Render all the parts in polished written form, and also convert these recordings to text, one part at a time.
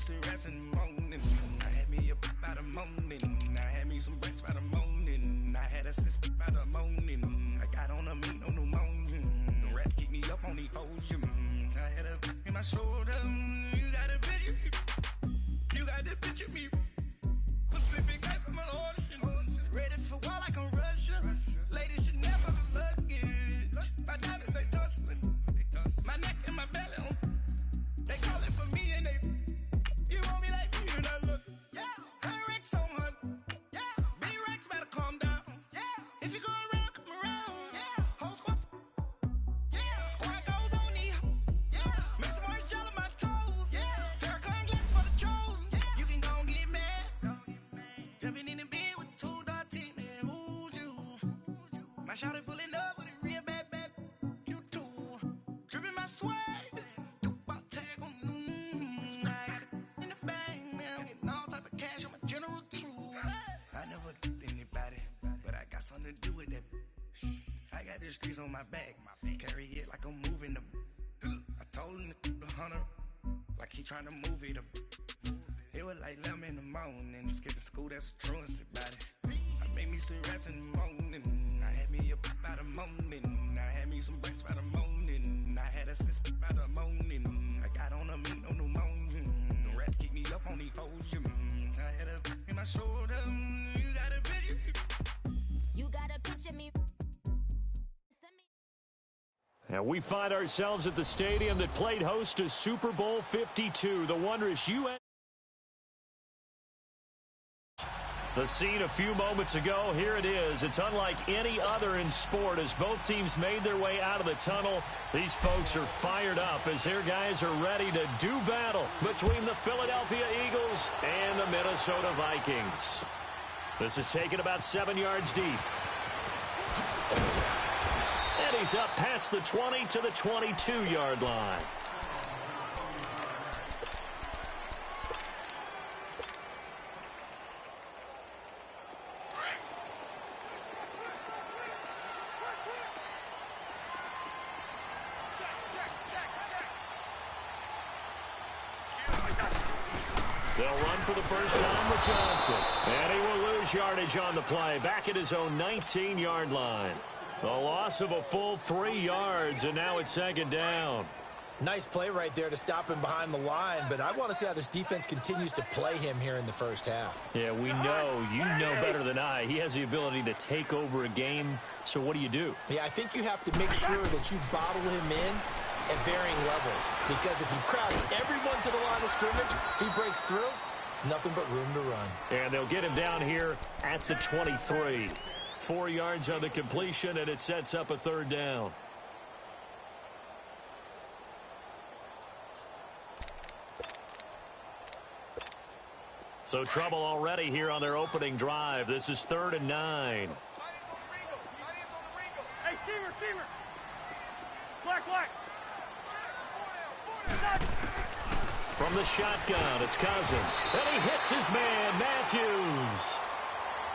some rest in the morning. I had me up by the morning. I had me some breakfast by the morning. I had a sis by the morning. I got on a meat, no pneumonia. The rats keep me up on the podium. I had a in my shoulder. You got a picture. You got the picture me. Pacific ice on my ocean. Ready for war like I'm Russian. Ladies should never be luggage. My diamonds, they tussling. My neck and my belly on. They calling for me and they. You want me like me and I look. Yeah. Her Rex on her. Yeah. B-Rex better calm down. Yeah. If you go around, come around. Yeah. Whole squad. Yeah. Squad goes on the. Yeah. Make some orange gel on my toes. Yeah. Farrakhan glass for the chosen. Yeah. You can go and get mad. Jumping in the bed with 2 dark teeth, man. Who's you? My shawty pulling up with a real bad. You too. Dripping my swag. To do with that. I got the streets on my back. Carry it like I'm moving the. I told him to 100 like he trying to move it up. It was like 11 in the morning. Skipping school, that's a truancy about it. I made me some rest in the morning. I had me up by the morning. I had me some breakfast by the morning. I had a sis by the morning. I got on a meat, no pneumonia. The rats keep me up on the podium. I had a in my shoulder. You got a picture. You gotta picture me. And we find ourselves at the stadium that played host to Super Bowl 52. The wondrous U.S. The scene a few moments ago, here it is. It's unlike any other in sport as both teams made their way out of the tunnel. These folks are fired up as their guys are ready to do battle between the Philadelphia Eagles and the Minnesota Vikings. This is taken about 7 yards deep. And he's up past the 20 to the 22-yard line. They'll run for the first time with Johnson. And he will lose yardage on the play. Back at his own 19-yard line. A loss of a full 3 yards, and now it's second down. Nice play right there to stop him behind the line, but I want to see how this defense continues to play him here in the first half. Yeah, we know. You know better than I. He has the ability to take over a game, so what do? Yeah, I think you have to make sure that you bottle him in at varying levels, because if you crowd everyone to the line of scrimmage, if he breaks through, it's nothing but room to run. And they'll get him down here at the 23. 4 yards on the completion, and it sets up a third down. So trouble already here on their opening drive. This is 3rd and 9. Hey, Steamer! Flag! From the shotgun, it's Cousins. And he hits his man, Matthews.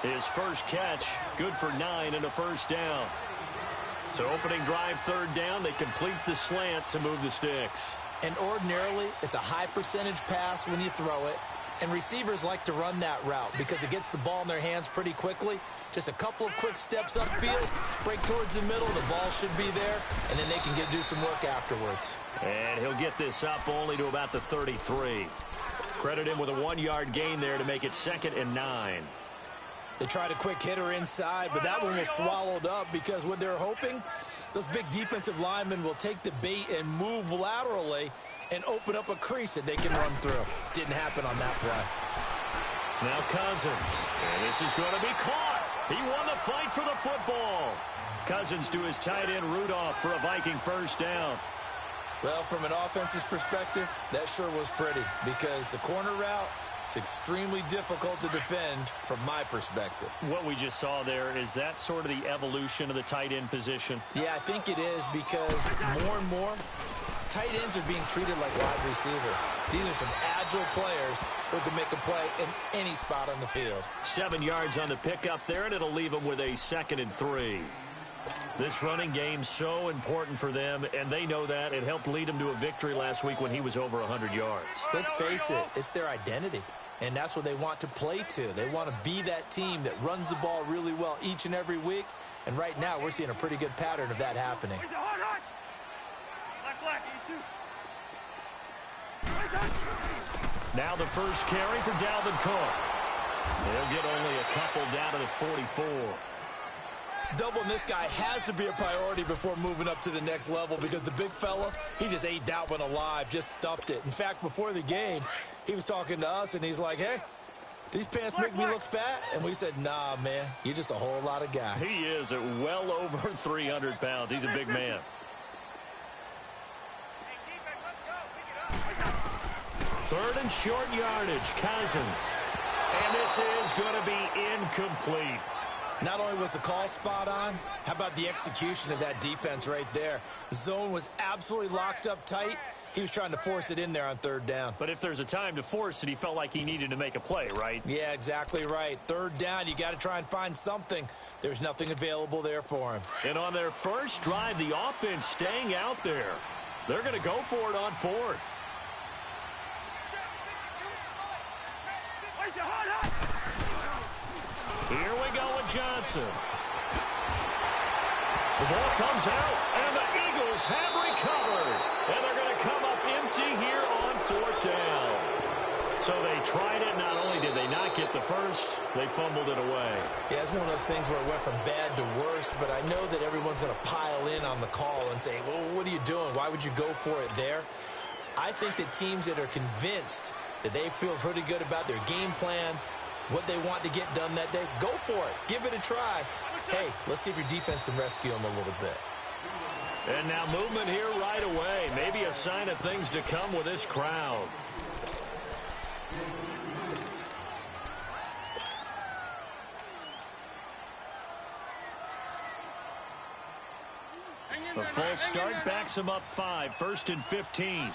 His first catch, good for 9 and a first down. So opening drive, 3rd down. They complete the slant to move the sticks. And ordinarily, it's a high percentage pass when you throw it. And receivers like to run that route because it gets the ball in their hands pretty quickly. Just a couple of quick steps upfield, break towards the middle, the ball should be there, and then they can do some work afterwards. And he'll get this up only to about the 33. Credit him with a 1-yard gain there to make it 2nd and 9. They tried a quick hitter inside, but that one was swallowed up because what they're hoping, those big defensive linemen will take the bait and move laterally and open up a crease that they can run through. Didn't happen on that play. Now Cousins. And this is going to be caught. He won the fight for the football. Cousins to his tight end Rudolph for a Viking first down. Well, from an offense's perspective, that sure was pretty because the corner route, it's extremely difficult to defend from my perspective. What we just saw there, is that sort of the evolution of the tight end position? Yeah, I think it is because more and more, tight ends are being treated like wide receivers. These are some agile players who can make a play in any spot on the field. 7 yards on the pickup there, and it'll leave them with a 2nd and 3. This running game's so important for them, and they know that. It helped lead them to a victory last week when he was over 100 yards. Let's face it, it's their identity, and that's what they want to play to. They want to be that team that runs the ball really well each and every week, and right now we're seeing a pretty good pattern of that happening. Now the first carry for Dalvin Cook. They'll get only a couple down to the 44. Doubling this guy has to be a priority before moving up to the next level because the big fella, he just ate that one alive, just stuffed it. In fact, before the game, he was talking to us, and he's like, hey, these pants make me look fat? And we said, nah, man, you're just a whole lot of guy. He is at well over 300 pounds. He's a big man. Third and short yardage, Cousins. And this is going to be incomplete. Not only was the call spot on, how about the execution of that defense right there? The zone was absolutely locked up tight. He was trying to force it in there on third down. But if there's a time to force it, he felt like he needed to make a play, right? Yeah, exactly right. Third down, you got to try and find something. There's nothing available there for him. And on their first drive, the offense staying out there. They're going to go for it on fourth. Here we go with Johnson. The ball comes out, and the Eagles have recovered. And they're going to come up empty here on fourth down. So they tried it. Not only did they not get the first, they fumbled it away. Yeah, it's one of those things where it went from bad to worse, but I know that everyone's going to pile in on the call and say, well, what are you doing? Why would you go for it there? I think that teams that are convinced that they feel pretty good about their game plan, what they want to get done that day, go for it. Give it a try. Hey, let's see if your defense can rescue them a little bit. And now movement here right away. Maybe a sign of things to come with this crowd. The false start backs him up 5, 1st and 15.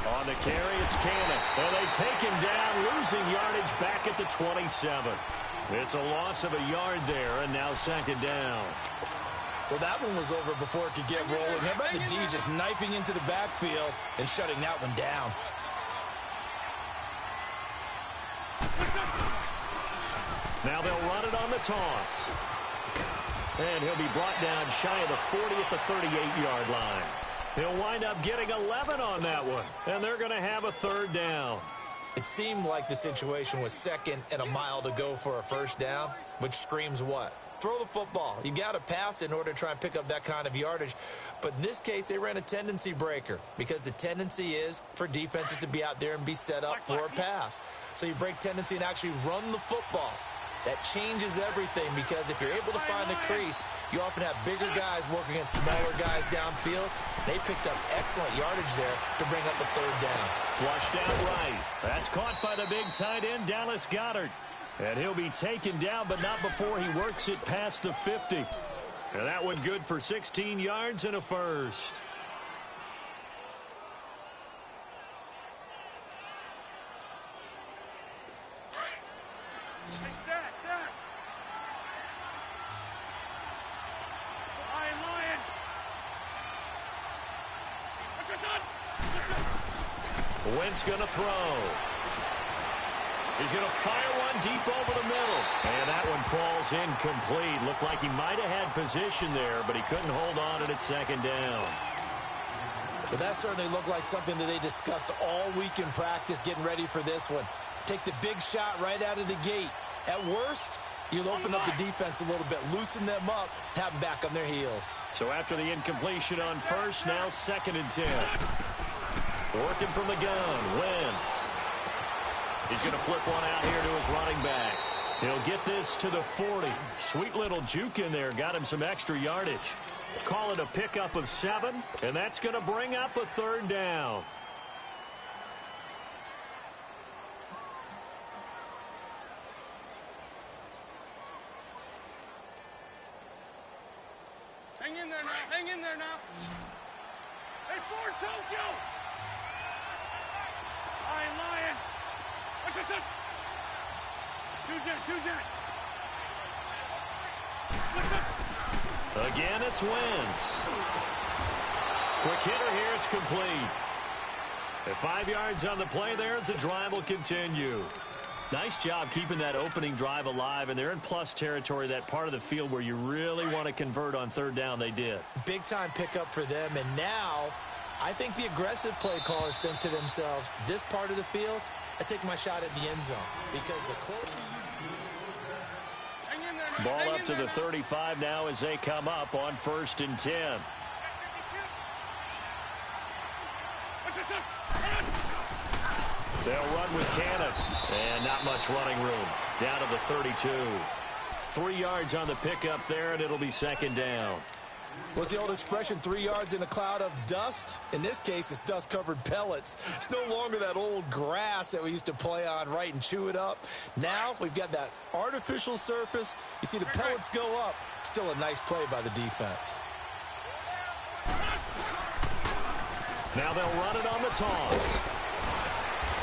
On the carry, it's Cannon. And they take him down, losing yardage back at the 27. It's a loss of a yard there, and now second down. Well, that one was over before it could get rolling. How about the D just knifing into the backfield and shutting that one down? Now they'll run it on the toss. And he'll be brought down shy of the 40 at the 38-yard line. He'll wind up getting 11 on that one, and they're going to have a third down. It seemed like the situation was second and a mile to go for a first down, which screams what? Throw the football. You got to pass in order to try and pick up that kind of yardage. But in this case, they ran a tendency breaker because the tendency is for defenses to be out there and be set up for a pass. So you break tendency and actually run the football. That changes everything because if you're able to find a crease, you often have bigger guys working against smaller guys downfield. They picked up excellent yardage there to bring up the third down. Flushed out right. That's caught by the big tight end, Dallas Goedert. And he'll be taken down, but not before he works it past the 50. And that one good for 16 yards and a first. Wentz going to throw. He's going to fire one deep over the middle. And that one falls incomplete. Looked like he might have had position there, but he couldn't hold on at second down. But that certainly looked like something that they discussed all week in practice getting ready for this one. Take the big shot right out of the gate. At worst, you'll open up the defense a little bit, loosen them up, have them back on their heels. So after the incompletion on first, now 2nd and 10. Working from the gun, Wentz. He's going to flip one out here to his running back. He'll get this to the 40. Sweet little juke in there. Got him some extra yardage. Call it a pickup of 7, and that's going to bring up a third down. Hang in there now. Hang in there now. Hey, Ford, Tokyo. Lion. Watch this. Again, it's Wentz. Quick hitter here, it's complete. At 5 yards on the play there, the drive will continue. Nice job keeping that opening drive alive, and they're in plus territory, that part of the field where you really want to convert on third down. They did. Big-time pickup for them, and now I think the aggressive play callers think to themselves, this part of the field, I take my shot at the end zone, because the closer you... Ball up to the 35 now as they come up on 1st and 10. They'll run with Cannon. And not much running room. Down to the 32. 3 yards on the pickup there, and it'll be 2nd down. What's the old expression, 3 yards in a cloud of dust? In this case, it's dust-covered pellets. It's no longer that old grass that we used to play on, right, and chew it up. Now we've got that artificial surface. You see the pellets go up. Still a nice play by the defense. Now they'll run it on the toss.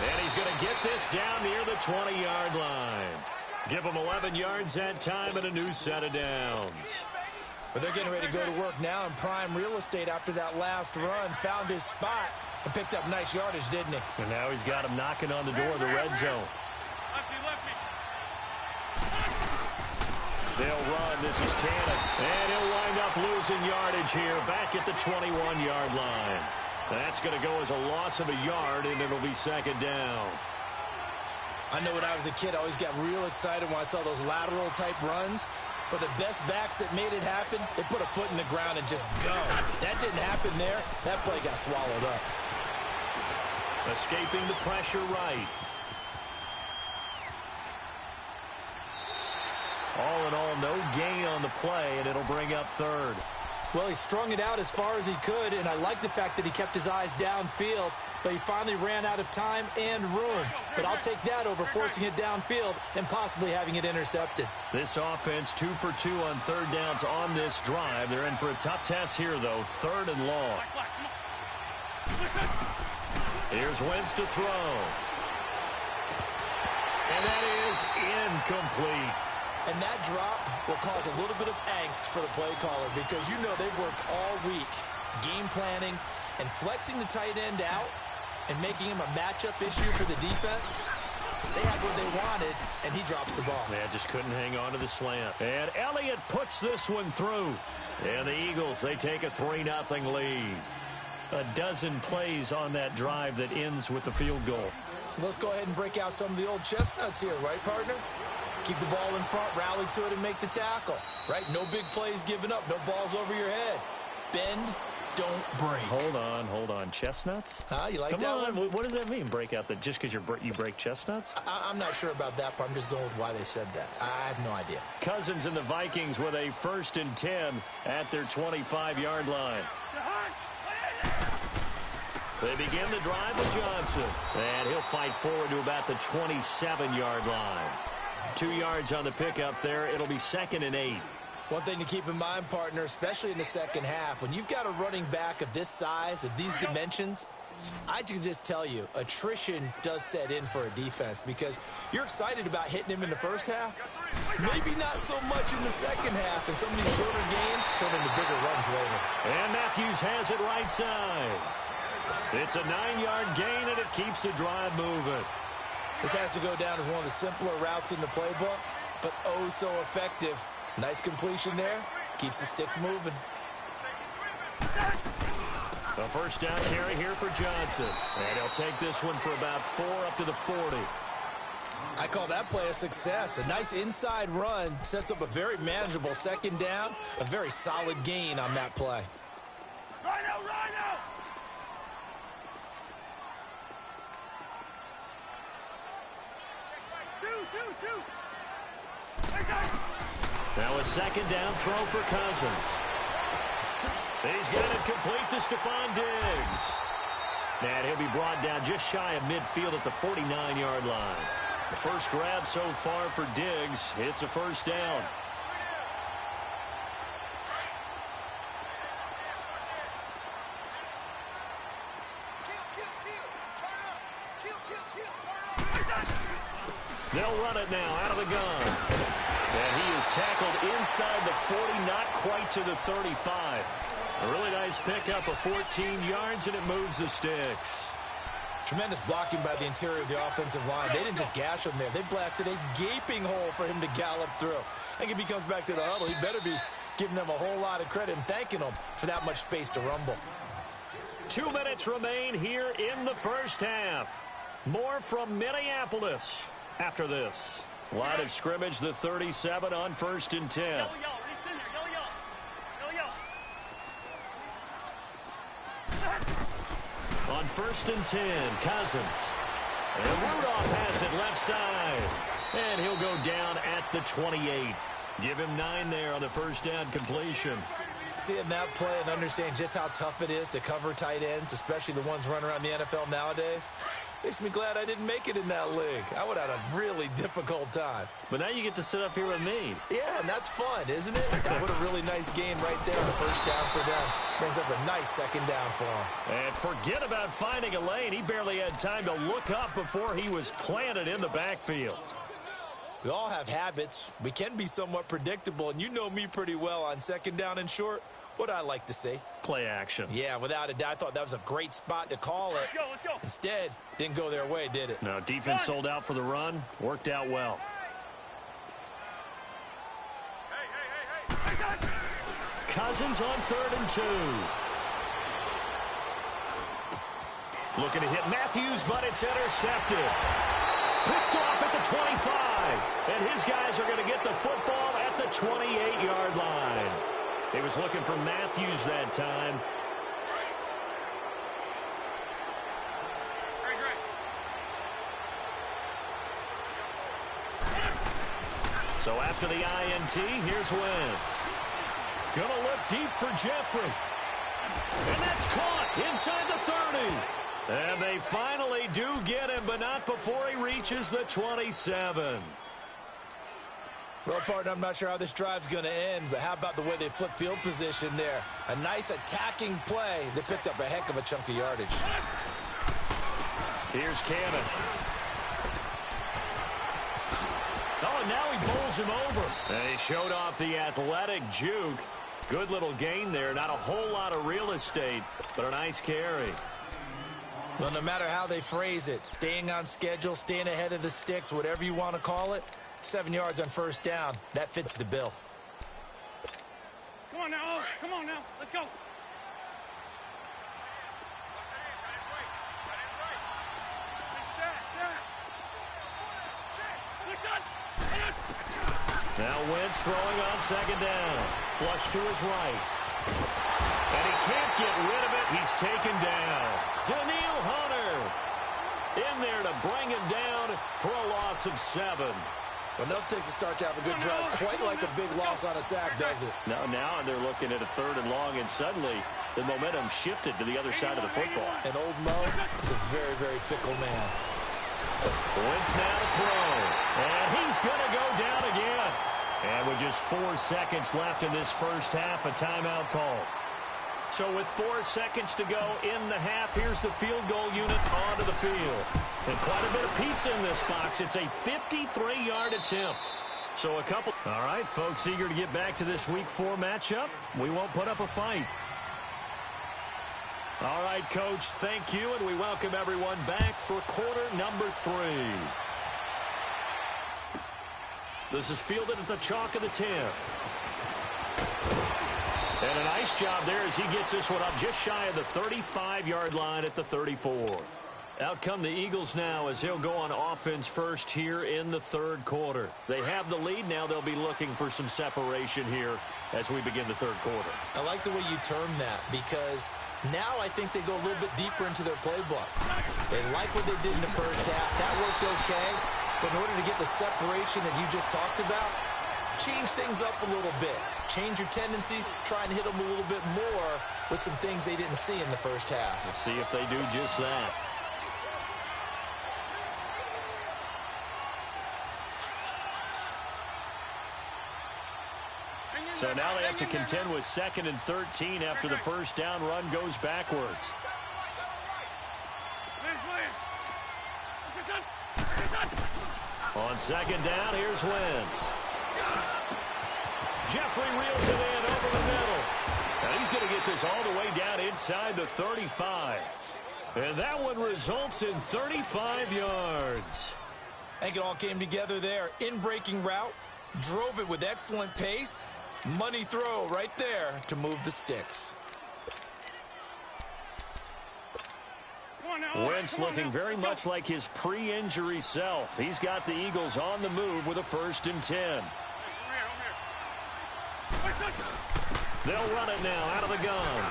And he's going to get this down near the 20-yard line. Give him 11 yards that time and a new set of downs. But they're getting ready to go to work now in prime real estate after that last run. Found his spot and picked up nice yardage, didn't he? And now he's got him knocking on the door of the red zone. They'll run. This is Cannon. And he'll wind up losing yardage here back at the 21-yard line. That's going to go as a loss of a yard, and it'll be 2nd down. I know when I was a kid, I always got real excited when I saw those lateral-type runs. But the best backs that made it happen, they put a foot in the ground and just go. That didn't happen there. That play got swallowed up. Escaping the pressure right. All in all, no gain on the play, and it'll bring up 3rd. Well, he strung it out as far as he could, and I like the fact that he kept his eyes downfield, but he finally ran out of time and room. But I'll take that over forcing it downfield and possibly having it intercepted. This offense 2 for 2 on 3rd downs on this drive. They're in for a tough test here, though, 3rd and long. Here's Wentz to throw. And that is incomplete. And that drop will cause a little bit of angst for the play caller because you know they've worked all week game planning and flexing the tight end out and making him a matchup issue for the defense. They had what they wanted, and he drops the ball. Yeah, just couldn't hang on to the slant. And Elliott puts this one through. And the Eagles, they take a 3-0 lead. A dozen plays on that drive that ends with the field goal. Let's go ahead and break out some of the old chestnuts here, right, partner? Keep the ball in front, rally to it, and make the tackle. Right? No big plays given up. No balls over your head. Bend, don't break. Hold on. Chestnuts? You like that one? What does that mean, break out? Just because you break chestnuts? I'm not sure about that, but I'm just going with why they said that. I have no idea. Cousins and the Vikings with a 1st and 10 at their 25-yard line. They begin the drive with Johnson. And he'll fight forward to about the 27-yard line. 2 yards on the pickup there. It'll be 2nd and 8. One thing to keep in mind, partner, especially in the second half, when you've got a running back of this size, of these dimensions, I can just tell you, attrition does set in for a defense because you're excited about hitting him in the first half. Maybe not so much in the second half, and some of these shorter games turn into bigger runs later. And Matthews has it right side. It's a 9-yard gain, and it keeps the drive moving. This has to go down as one of the simpler routes in the playbook, but oh so effective. Nice completion there. Keeps the sticks moving. A 1st down carry here for Johnson. And he'll take this one for about 4 up to the 40. I call that play a success. A nice inside run sets up a very manageable 2nd down. A very solid gain on that play. Rhino! Two. Now a 2nd down throw for Cousins. He's got it complete to Stephon Diggs. And he'll be brought down just shy of midfield at the 49-yard line. The first grab so far for Diggs. It's a 1st down. They'll run it now out of the gun. And he is tackled inside the 40, not quite to the 35. A really nice pickup of 14 yards, and it moves the sticks. Tremendous blocking by the interior of the offensive line. They didn't just gash him there. They blasted a gaping hole for him to gallop through. I think if he comes back to the huddle, he better be giving them a whole lot of credit and thanking them for that much space to rumble. 2 minutes remain here in the first half. More from Minneapolis after this. Line of scrimmage, the 37 on 1st and 10. On 1st and 10, Cousins. And Rudolph has it left side. And he'll go down at the 28. Give him 9 there on the first down completion. Seeing that play and understanding just how tough it is to cover tight ends, especially the ones running around the NFL nowadays, makes me glad I didn't make it in that league. I would have had a really difficult time. But now you get to sit up here with me. Yeah, and that's fun, isn't it? What a really nice game right there on the first down for them. Brings up a nice second down for him. And forget about finding a lane. He barely had time to look up before he was planted in the backfield. We all have habits. We can be somewhat predictable, and you know me pretty well on second down and short. What I like to see. Play action. Yeah, without a doubt. I thought that was a great spot to call it. Let's go. Instead, didn't go their way, did it? No, defense sold out for the run. Worked out well. Cousins on 3rd and 2. Looking to hit Matthews, but it's intercepted. Picked off at the 25. And his guys are going to get the football at the 28-yard line. He was looking for Matthews that time. So after the INT, here's Wentz. Gonna look deep for Jeffrey. And that's caught inside the 30. And they finally do get him, but not before he reaches the 27. Well, partner, I'm not sure how this drive's going to end, but how about the way they flip field position there? A nice attacking play. They picked up a heck of a chunk of yardage. Here's Cannon. Oh, and now he bowls him over. And he showed off the athletic juke. Good little gain there. Not a whole lot of real estate, but a nice carry. Well, no matter how they phrase it, staying on schedule, staying ahead of the sticks, whatever you want to call it, 7 yards on first down. That fits the bill. Come on now. Come on now. Let's go. Now Wentz throwing on 2nd down. Flush to his right. And he can't get rid of it. He's taken down. Daniil Hunter in there to bring him down for a loss of 7. Well, enough takes a start to have a good drive. Quite like a big loss on a sack, does it? Now they're looking at a 3rd and long, and suddenly the momentum shifted to the other side of the football. And old Mo is a very, very fickle man. Wentz now to throw. And he's going to go down again. And with just 4 seconds left in this first half, a timeout call. So with 4 seconds to go in the half, here's the field goal unit onto the field. And quite a bit of pizza in this box. It's a 53-yard attempt. So a couple. All right, folks, eager to get back to this Week 4 matchup. We won't put up a fight. All right, Coach, thank you, and we welcome everyone back for quarter number 3. This is fielded at the chalk of the 10. And a nice job there as he gets this one up just shy of the 35-yard line at the 34. Out come the Eagles now as they'll go on offense first here in the 3rd quarter. They have the lead. Now they'll be looking for some separation here as we begin the 3rd quarter. I like the way you term that because now I think they go a little bit deeper into their playbook. They like what they did in the first half. That worked okay. But in order to get the separation that you just talked about, change things up a little bit. Change your tendencies. Try and hit them a little bit more with some things they didn't see in the first half. Let's see if they do just that. So now they have to contend with 2nd and 13 after the first down run goes backwards. On second down, here's Wentz. Jeffrey reels it in over the middle. And he's going to get this all the way down inside the 35. And that one results in 35 yards. I think it all came together there. In-breaking route, drove it with excellent pace. Money throw right there to move the sticks. Wentz looking very much like his pre-injury self. He's got the Eagles on the move with a 1st and 10. They'll run it now out of the gun.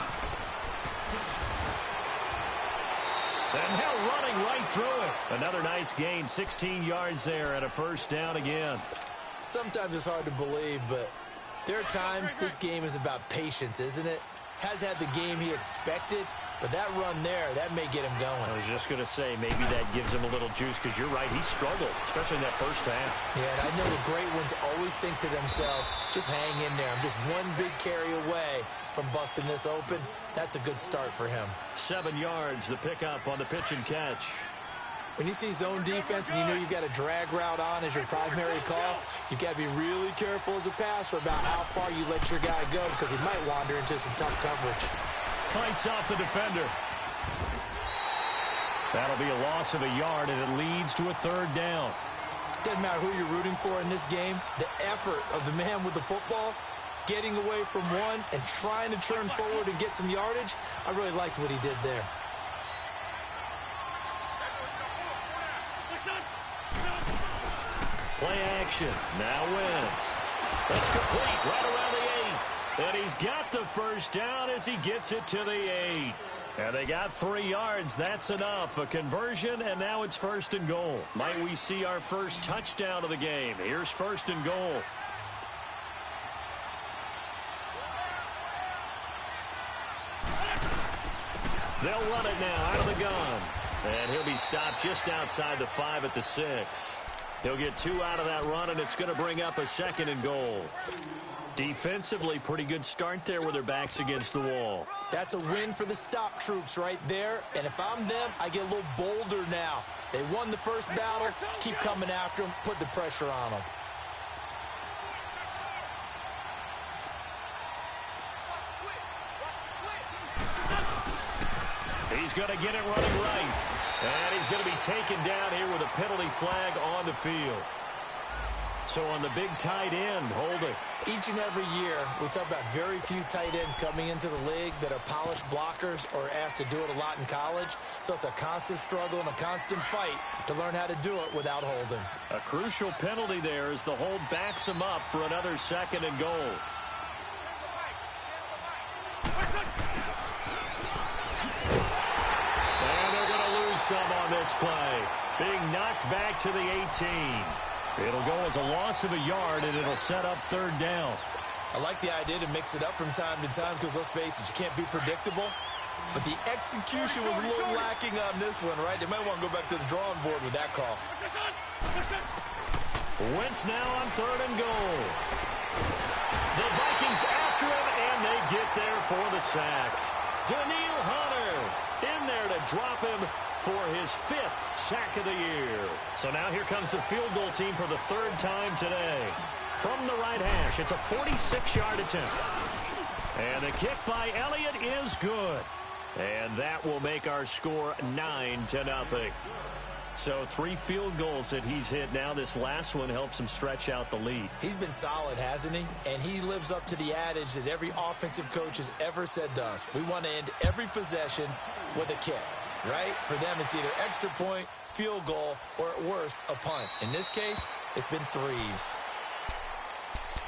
And now running right through it. Another nice gain, 16 yards there and a 1st down again. Sometimes it's hard to believe, but there are times this game is about patience, isn't it? Has had the game he expected, but that run there, that may get him going. I was just going to say, maybe that gives him a little juice, because you're right, he struggled, especially in that 1st half. Yeah, and I know the great ones always think to themselves, just hang in there. I'm just one big carry away from busting this open. That's a good start for him. 7 yards, the pickup on the pitch and catch. When you see zone defense and you know you've got a drag route on as your primary call, you've got to be really careful as a passer about how far you let your guy go, because he might wander into some tough coverage. Fights off the defender. That'll be a loss of a yard, and it leads to a 3rd down. Doesn't matter who you're rooting for in this game. The effort of the man with the football, getting away from one and trying to turn forward and get some yardage, I really liked what he did there. Play action. Now Wentz. That's complete right around the 8. And he's got the 1st down as he gets it to the 8. And they got 3 yards. That's enough. A conversion, and now it's 1st and goal. Might we see our first touchdown of the game? Here's 1st and goal. They'll run it now out of the gun. And he'll be stopped just outside the 5 at the 6. He'll get 2 out of that run, and it's going to bring up a 2nd and goal. Defensively, pretty good start there with their backs against the wall. That's a win for the stop troops right there. And if I'm them, I get a little bolder now. They won the first battle. Keep coming after them. Put the pressure on them. He's going to get it running right. And he's going to be taken down here with a penalty flag on the field. So on the big tight end, holding. Each and every year, we talk about very few tight ends coming into the league that are polished blockers or asked to do it a lot in college. So it's a constant struggle and a constant fight to learn how to do it without holding. A crucial penalty there as the hold backs him up for another 2nd and goal. Some on this play. Being knocked back to the 18. It'll go as a loss of a yard, and it'll set up 3rd down. I like the idea to mix it up from time to time because, let's face it, you can't be predictable. But the execution was a little lacking on this one, right? They might want to go back to the drawing board with that call. Wentz now on 3rd and goal. The Vikings after him, and they get there for the sack. Daniil Hunter in there to drop him for his 5th sack of the year. So now here comes the field goal team for the 3rd time today. From the right hash, it's a 46-yard attempt. And the kick by Elliott is good. And that will make our score 9-0. So 3 field goals that he's hit now. This last one helps him stretch out the lead. He's been solid, hasn't he? And he lives up to the adage that every offensive coach has ever said to us. We want to end every possession with a kick. Right? For them, it's either extra point, field goal, or at worst, a punt. In this case, it's been 3s.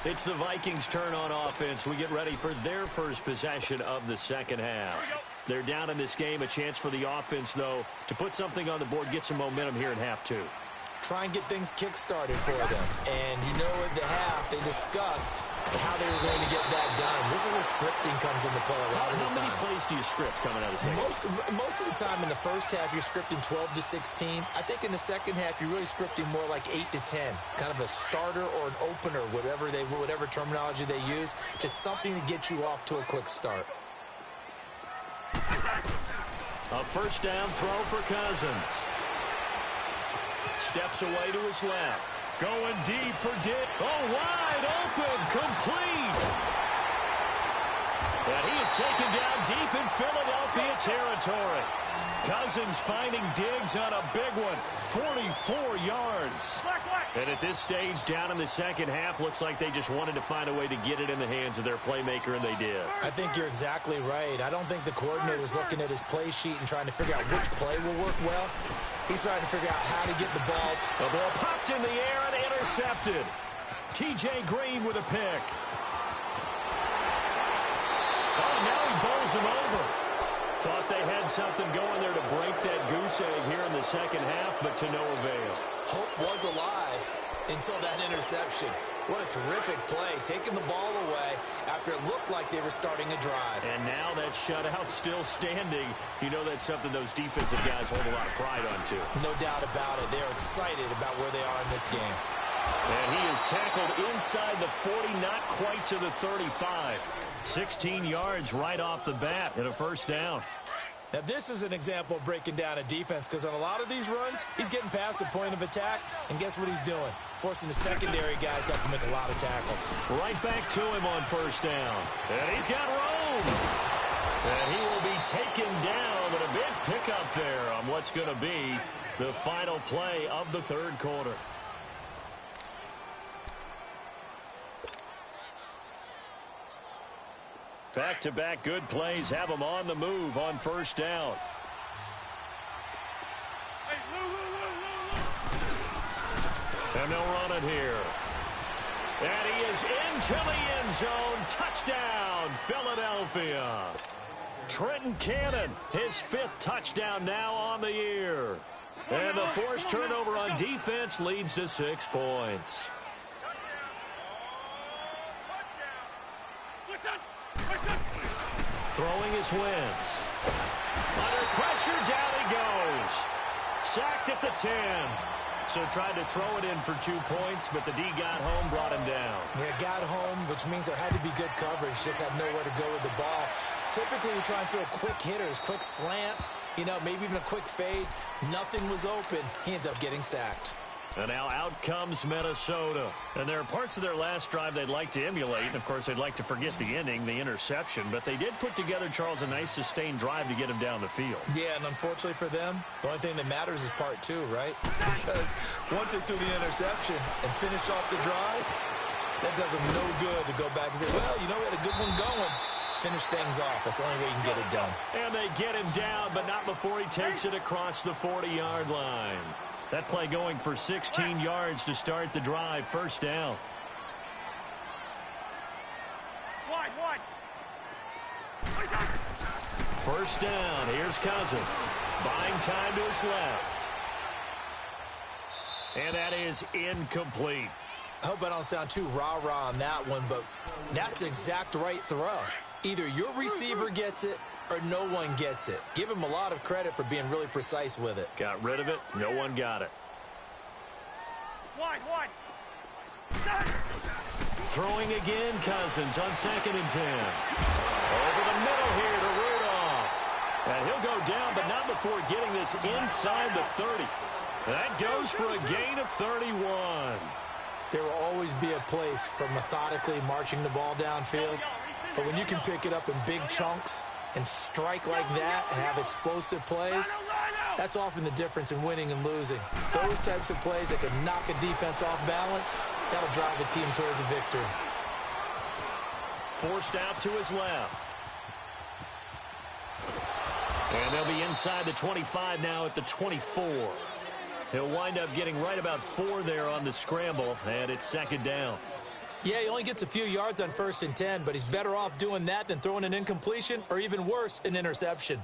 It's the Vikings' turn on offense. We get ready for their first possession of the 2nd half. They're down in this game. A chance for the offense, though, to put something on the board, get some momentum here in half 2. Try and get things kick-started for them. And you know at the half, they discussed how they were going to get that done. This is where scripting comes into play a lot of the time. How many plays do you script coming out of the second? Most of the time in the first half, you're scripting 12 to 16. I think in the second half, you're really scripting more like 8 to 10. Kind of a starter or an opener, whatever terminology they use. Just something to get you off to a quick start. A 1st down throw for Cousins. Steps away to his left. Going deep for Dick. Oh, wide open. Complete. And he is taken down deep in Philadelphia territory. Cousins finding Diggs on a big one. 44 yards. And at this stage, down in the second half, looks like they just wanted to find a way to get it in the hands of their playmaker, and they did. I think you're exactly right. I don't think the coordinator's looking at his play sheet and trying to figure out which play will work well. He's trying to figure out how to get the ball. The ball popped in the air and intercepted. T.J. Green with a pick. Oh, now he bowls him over. Thought they had something going there to break that goose egg here in the second half, but to no avail. Hope was alive until that interception. What a terrific play, taking the ball away after it looked like they were starting a drive. And now that shutout still standing. You know that's something those defensive guys hold a lot of pride on, too. No doubt about it. They're excited about where they are in this game. And he is tackled inside the 40, not quite to the 35. 16 yards right off the bat and a first down. Now, this is an example of breaking down a defense because on a lot of these runs, he's getting past the point of attack, and guess what he's doing? Forcing the secondary guys to have to make a lot of tackles. Right back to him on first down. And he's got room. And he will be taken down, but a big pickup there on what's going to be the final play of the third quarter. Back-to-back good plays have them on the move on first down. And they'll run it here. And he is into the end zone. Touchdown, Philadelphia. Trenton Cannon, his 5th touchdown now on the year. And the forced turnover on defense leads to 6 points. Throwing is Wentz. Under pressure, down he goes. Sacked at the 10. So tried to throw it in for 2 points, but the D got home, brought him down. Yeah, got home, which means there had to be good coverage. Just had nowhere to go with the ball. Typically, you try and throw quick hitters, quick slants, you know, maybe even a quick fade. Nothing was open. He ends up getting sacked. And now out comes Minnesota. And there are parts of their last drive they'd like to emulate. And, of course, they'd like to forget the ending, the interception. But they did put together, Charles, a nice sustained drive to get him down the field. Yeah, and unfortunately for them, the only thing that matters is part 2, right? Because once they threw the interception and finished off the drive, that does them no good to go back and say, well, you know, we had a good one going. Finish things off. That's the only way you can get it done. And they get him down, but not before he takes it across the 40-yard line. That play going for 16 yards to start the drive. First down. Wide. First down. Here's Cousins. Buying time to his left. And that is incomplete. I hope I don't sound too rah-rah on that one, but that's the exact right throw. Either your receiver gets it or no one gets it. Give him a lot of credit for being really precise with it. Got rid of it. No one got it. Wide. Throwing again, Cousins on 2nd and 10. Over the middle here to Rudolph. And he'll go down, but not before getting this inside the 30. That goes for a gain of 31. There will always be a place for methodically marching the ball downfield. But when you can pick it up in big chunks and strike like that and have explosive plays, that's often the difference in winning and losing. Those types of plays that can knock a defense off balance, that'll drive a team towards a victory. Forced out to his left. And they'll be inside the 25 now at the 24. He'll wind up getting right about 4 there on the scramble, and it's 2nd down. Yeah, he only gets a few yards on 1st and 10, but he's better off doing that than throwing an incompletion or even worse, an interception.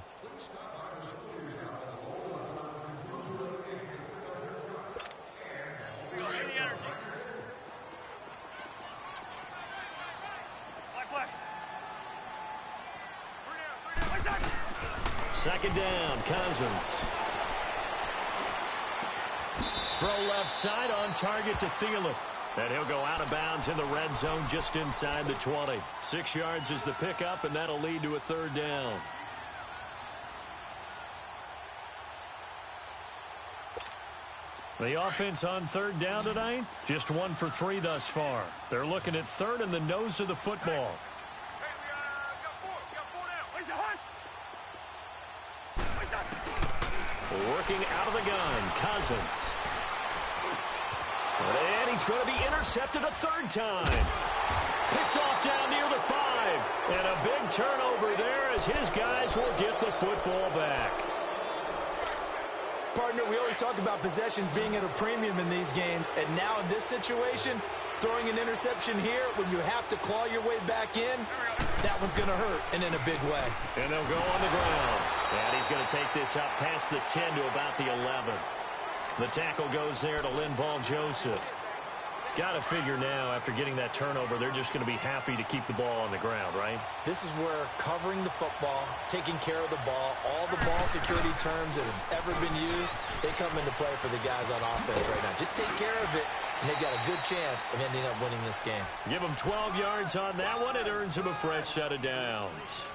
Second down, Cousins. Throw left side on target to Thielen. And he'll go out of bounds in the red zone just inside the 20. 6 yards is the pickup, and that'll lead to a 3rd down. The offense on third down tonight, just 1 for 3 thus far. They're looking at third and the nose of the football. Working out of the gun, Cousins. And he's going to be intercepted a third time. Picked off down near the 5. And a big turnover there as his guys will get the football back. Partner, we always talk about possessions being at a premium in these games, and now in this situation, throwing an interception here when you have to claw your way back in, that one's going to hurt, and in a big way. And they'll go on the ground. And he's going to take this up past the 10 to about the 11. The tackle goes there to Linval Joseph. Got to figure now, after getting that turnover, they're just going to be happy to keep the ball on the ground, right? This is where covering the football, taking care of the ball, all the ball security terms that have ever been used, they come into play for the guys on offense right now. Just take care of it, and they've got a good chance of ending up winning this game. Give them 12 yards on that one. It earns him a fresh set of downs.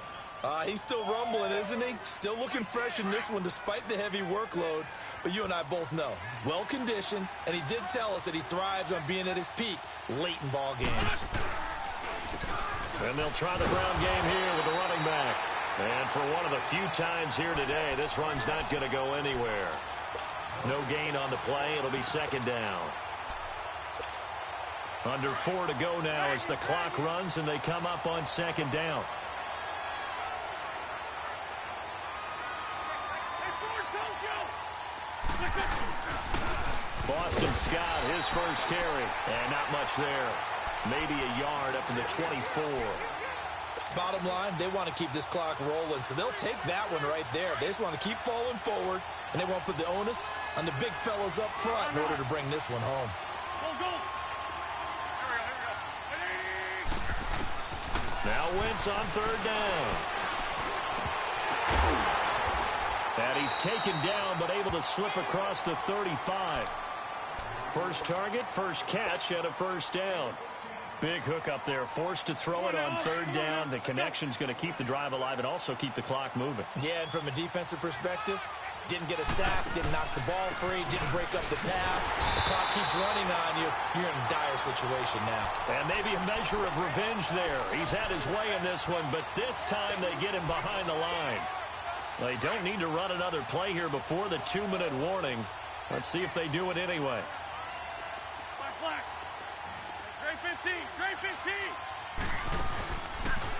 He's still rumbling, isn't he? Still looking fresh in this one despite the heavy workload. But you and I both know, well-conditioned, and he did tell us that he thrives on being at his peak late in ball games. And they'll try the ground game here with the running back. And for one of the few times here today, this run's not going to go anywhere. No gain on the play. It'll be second down. Under 4 to go now as the clock runs and they come up on second down. Boston Scott, his first carry. And not much there. Maybe a yard up to the 24. Bottom line, they want to keep this clock rolling, so they'll take that one right there. They just want to keep falling forward, and they won't put the onus on the big fellas up front in order to bring this one home. Now Wentz on third down. And he's taken down, but able to slip across the 35. First target, first catch, and a first down. Big hook up there, forced to throw it on third down. The connection's going to keep the drive alive and also keep the clock moving. Yeah, and from a defensive perspective, didn't get a sack, didn't knock the ball free, didn't break up the pass. The clock keeps running on you. You're in a dire situation now. And maybe a measure of revenge there. He's had his way in this one, but this time they get him behind the line. They don't need to run another play here before the 2-minute warning. Let's see if they do it anyway.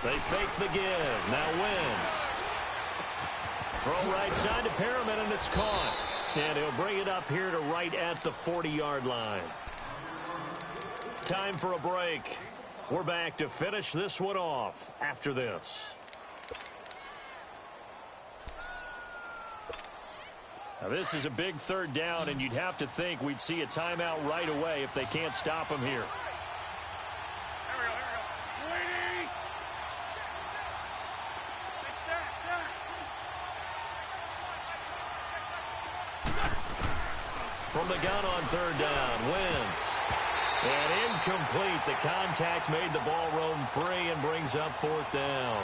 They fake the give. Now Wentz. Throw right side to Perriman, and it's caught. And he'll bring it up here to right at the 40-yard line. Time for a break. We're back to finish this one off after this. Now this is a big third down, and you'd have to think we'd see a timeout right away if they can't stop him here. From the gun on third down, Wentz. And incomplete. The contact made the ball roam free and brings up fourth down.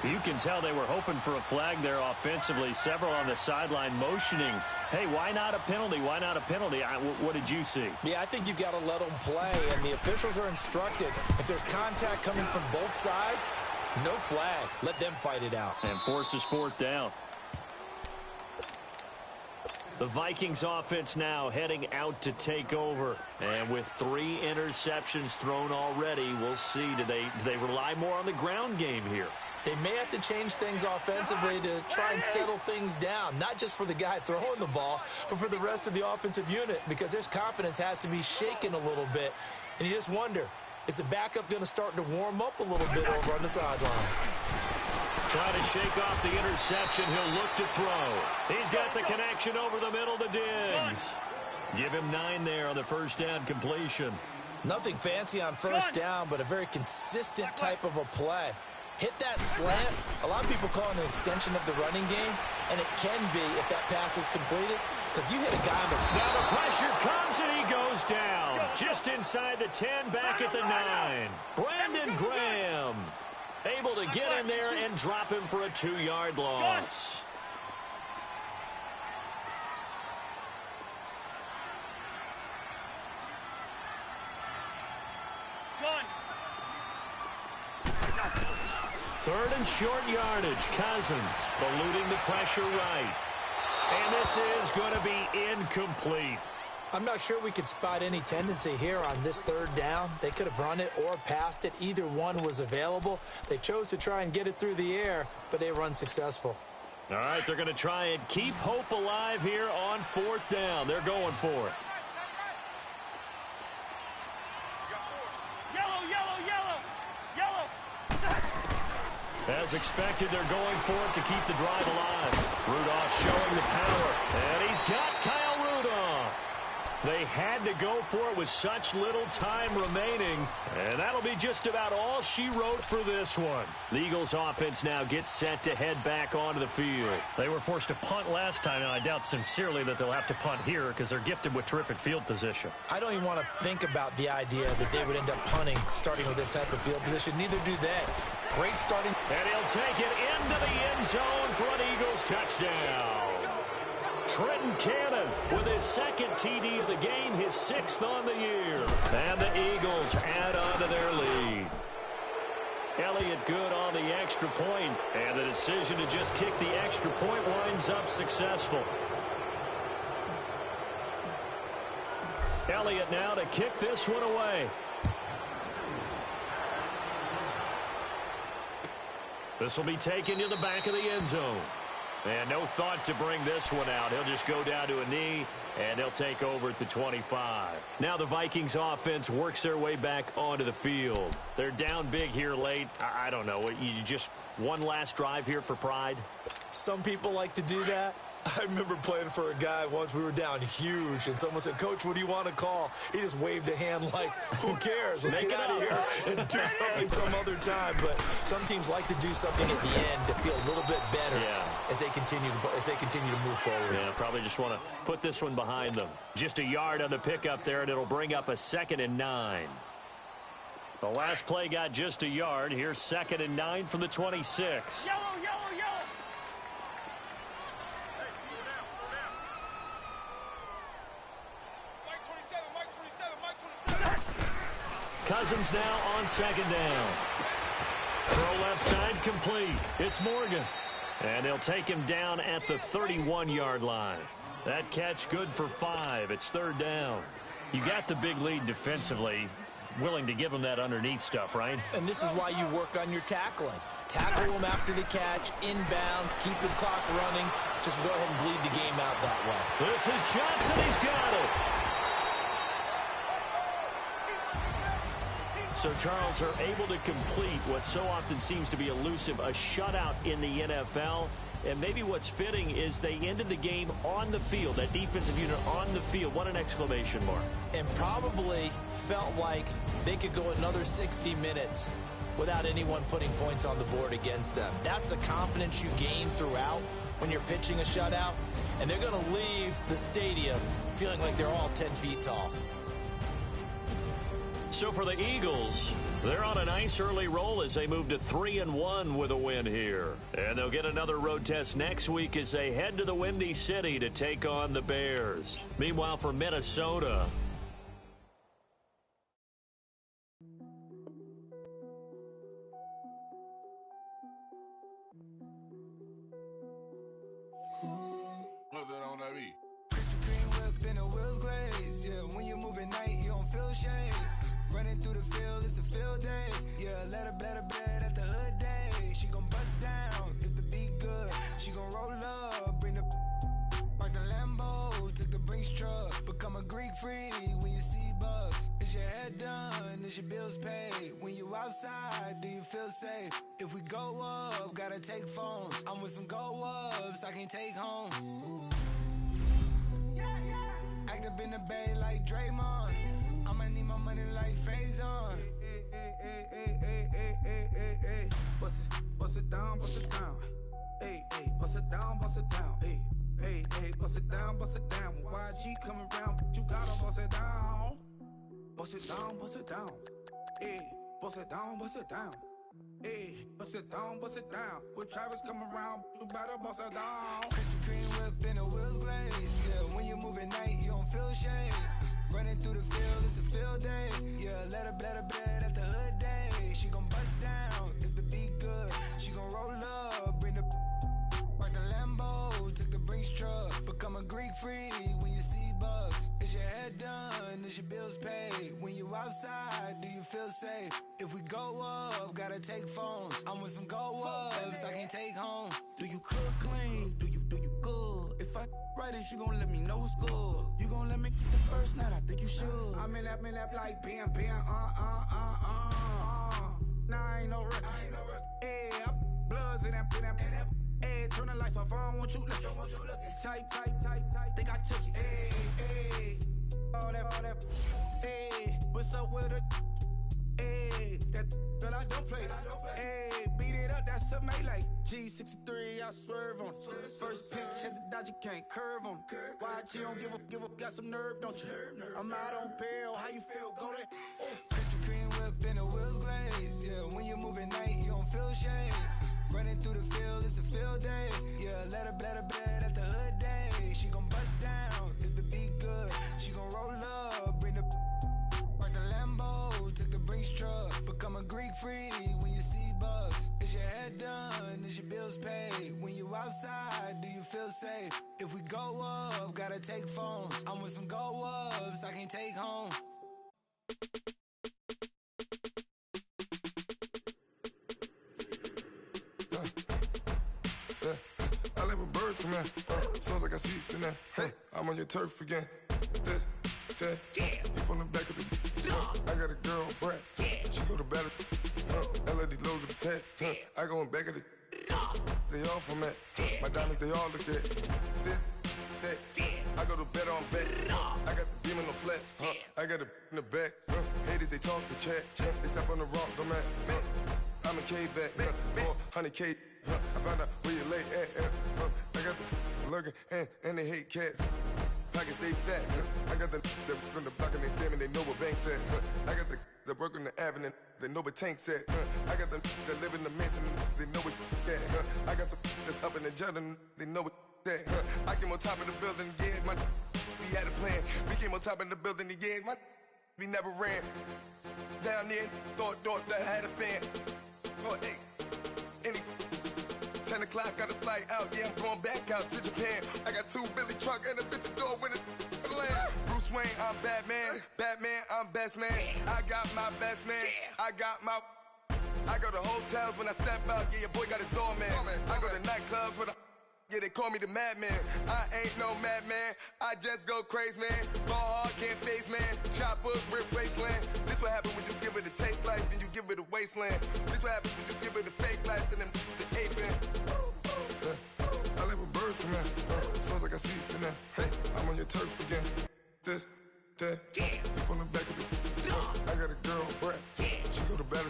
You can tell they were hoping for a flag there offensively. Several on the sideline motioning, hey, why not a penalty? Why not a penalty? What did you see? Yeah, I think you've got to let them play, and the officials are instructed. If there's contact coming from both sides, no flag. Let them fight it out. And forces fourth down. The Vikings offense now heading out to take over. And with 3 interceptions thrown already, we'll see. Do they rely more on the ground game here? They may have to change things offensively to try and settle things down, not just for the guy throwing the ball, but for the rest of the offensive unit, because their confidence has to be shaken a little bit. And you just wonder, is the backup going to start to warm up a little bit over on the sideline? Trying to shake off the interception. He'll look to throw. He's got the connection over the middle to Diggs. Give him 9 there on the first down completion. Nothing fancy on first down, but a very consistent type of a play. Hit that slant. A lot of people call it an extension of the running game, and it can be if that pass is completed, because you hit a guy on the... Now the pressure comes, and he goes down. Just inside the 10, back at the 9. Brandon Graham able to get in there and drop him for a 2-yard loss. Third and short yardage. Cousins eluding the pressure right. And this is going to be incomplete. I'm not sure we could spot any tendency here on this third down. They could have run it or passed it. Either one was available. They chose to try and get it through the air, but they were unsuccessful. All right, they're going to try and keep hope alive here on fourth down. They're going for it. As expected, they're going for it to keep the drive alive. Rudolph showing the power, and he's got Kyle Rudolph. They had to go for it with such little time remaining, and that'll be just about all she wrote for this one. The Eagles offense now gets set to head back onto the field. They were forced to punt last time, and I doubt sincerely that they'll have to punt here because they're gifted with terrific field position. I don't even want to think about the idea that they would end up punting starting with this type of field position. Neither do they. Great starting. And he'll take it into the end zone for an Eagles touchdown. Trenton Cannon with his second TD of the game, his sixth on the year. And the Eagles add on to their lead. Elliott good on the extra point, and the decision to just kick the extra point winds up successful. Elliott now to kick this one away. This will be taken to the back of the end zone. And no thought to bring this one out. He'll just go down to a knee, and they'll take over at the 25. Now the Vikings offense works their way back onto the field. They're down big here late. I don't know. You just one last drive here for pride? Some people like to do that. I remember playing for a guy once. We were down huge, and someone said, "Coach, what do you want to call?" He just waved a hand like, who cares? Let's get out of here and do something some other time. But some teams like to do something at the end to feel a little bit better as they continue to move forward. Yeah, probably just want to put this one behind them. Just a yard on the pickup there, and it'll bring up a 2nd and 9. The last play got just a yard. Here's 2nd and 9 from the 26. Yellow, yellow, yellow. Cousins now on 2nd down. Throw left side complete. It's Morgan. And they'll take him down at the 31-yard line. That catch good for 5. It's 3rd down. You got the big lead defensively. Willing to give him that underneath stuff, right? And this is why you work on your tackling. Tackle him after the catch, inbounds, keep the clock running. Just go ahead and bleed the game out that way. This is Johnson. He's got it. So Charles are able to complete what so often seems to be elusive, a shutout in the NFL. And maybe what's fitting is they ended the game on the field, that defensive unit on the field. What an exclamation mark. And probably felt like they could go another 60 minutes without anyone putting points on the board against them. That's the confidence you gain throughout when you're pitching a shutout. And they're going to leave the stadium feeling like they're all 10 feet tall. So for the Eagles, they're on a nice early roll as they move to 3-1 with a win here. And they'll get another road test next week as they head to the Windy City to take on the Bears. Meanwhile, for Minnesota, Krispy Kreme whip and the wheels glaze. Yeah, when you move at night, you don't feel shade. Running through the field, it's a field day. Yeah, let her bed at the hood day. She gon' bust down if the beat good. She gon' roll up, bring the like the Lambo, took the Brinks truck. Become a Greek freak when you see bugs. Is your head done? Is your bills paid? When you outside, do you feel safe? If we go up, gotta take phones. I'm with some go ups, I can take home. Act up in the bay like Draymond. I'ma need my money like Faison. Bust it down, bust it down. Hey, hey, bust it down, bust it down. Hey, hey, hey, bust it down, bust it down. When YG coming around, you gotta bust it down. Bust it down, bust it down. Hey, bust it down, bust it down. Hey, bust it down, bust it down. When Travis come around, you better bust it down. Krispy Kreme whip and the wheels glaze. Yeah, when you move at night, you don't feel shade. Running through the field, it's a field day. Yeah, let her bet at the hood day. She gon' bust down if the beat good. She gon' roll up, bring the like the Lambo. Took the Brinks truck, become a Greek freak when you see bugs. Is your head done? Is your bills paid? When you outside, do you feel safe? If we go up, gotta take phones. I'm with some go-ups I can't take home. Do you cook clean? Do you good? If I right it, you gon' let me know it's good. You gon' let me the first night, I think you should. I'm in that like bam. Nah, I ain't no record. Hey, bloods in that. Hey, turn the lights off, I don't want you looking. Tight. Think I took it. Hey, all that. Hey, what's up with it? Hey, that girl I don't play. Hey, beat it up, that's a melee. G63, I swerve on it. First pitch, had to dodge, you can't curve on it. Why you don't give up, got some nerve, don't you? I'm out on bail, how you feel, go there? Krispy Kreme whip and the wheels glaze. Yeah, when you move at night, you don't feel shade. Running through the field, it's a field day. Yeah, let her bet at the hood day. She gon' bust down if the beat good. She gon' roll up, bring the like the Lambo. Took the Brinks truck, become a Greek freak when you see bugs. Is your head done? Is your bills paid? When you outside, do you feel safe? If we go up, gotta take phones. I'm with some go-ups I can't take home. I live with birds come in. Sounds like I got seats in there. Hey, I'm on your turf again. This, that, you from the back of the. I got a girl, Brad. She go to battle. LED logo the tag. I go in back of the. They all from that. My diamonds, they all look at. This, that. I go to bed on bed. I got the beam on the flats. I got it in the back. Haters, they talk the chat. They step on the rock, the mat. I'm a K-back. 400K. I found out where you lay at. I got the lurking and they hate cats. Pockets stay fat. I got the from the block and they scamming, they know what banks at. I got the work on the avenue, they know what tanks at. I got the that live in the mansion, they know what that. I got some that's up in the Jordan, they know what that. I came on top of the building, yeah, my we had a plan. We came on top of the building, yeah, my we never ran. Down there, thought that I had a fan. Oh, hey, any 10 o'clock, got a flight out, yeah, I'm going back out to Japan. I got 2 Billy truck and a bitch door with a land. Bruce Wayne, I'm Batman. Batman, I'm best man. I got my best man. I got my. I go to hotels when I step out, yeah, your boy got a doorman. I go to nightclubs with a. Yeah, they call me the madman. I ain't no madman. I just go crazy, man. Ball hard, can't face, man. Choppers, rip wasteland. This what happen when you give it a taste life, then you give it a wasteland. This what happens when you give it a fake life, and then the ape in. I live with birds come in. Sounds like I see seats in there. Hey, I'm on your turf again. This, that, you from the back of the. I got a girl, Brad. She go to battle.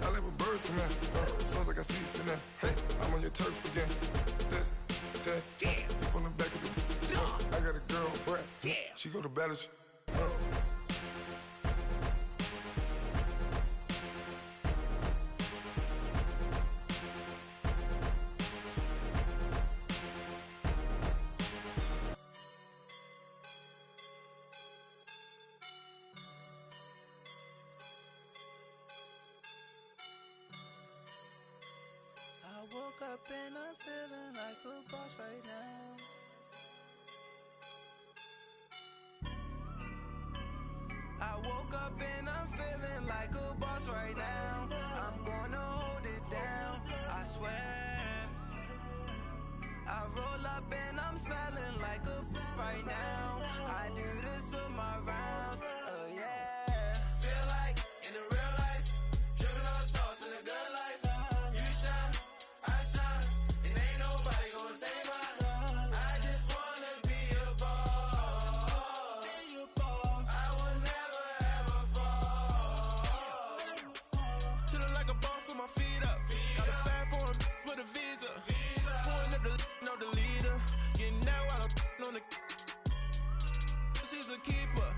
I live with birds come in. Sounds like I see seats in there. Hey, I'm on your turf again. This, that, you from the back of the. I got a girl, Brad. She go to battle. I woke up and I'm feeling like a boss right now. I woke up and I'm feeling like a boss right now. I'm gonna hold it down, I swear. I roll up and I'm smelling like a right now. I do this for my rounds, oh yeah. Feel like in the real life, dripping on sauce in the good life. You shine, I shine, and ain't nobody gonna take mine. I just wanna be a boss. I will never ever fall. Chillin' like a boss with my feet up. Got a bag for him with a visa. Pulling up the know the leader. Getting that while I'm on the. She's a keeper.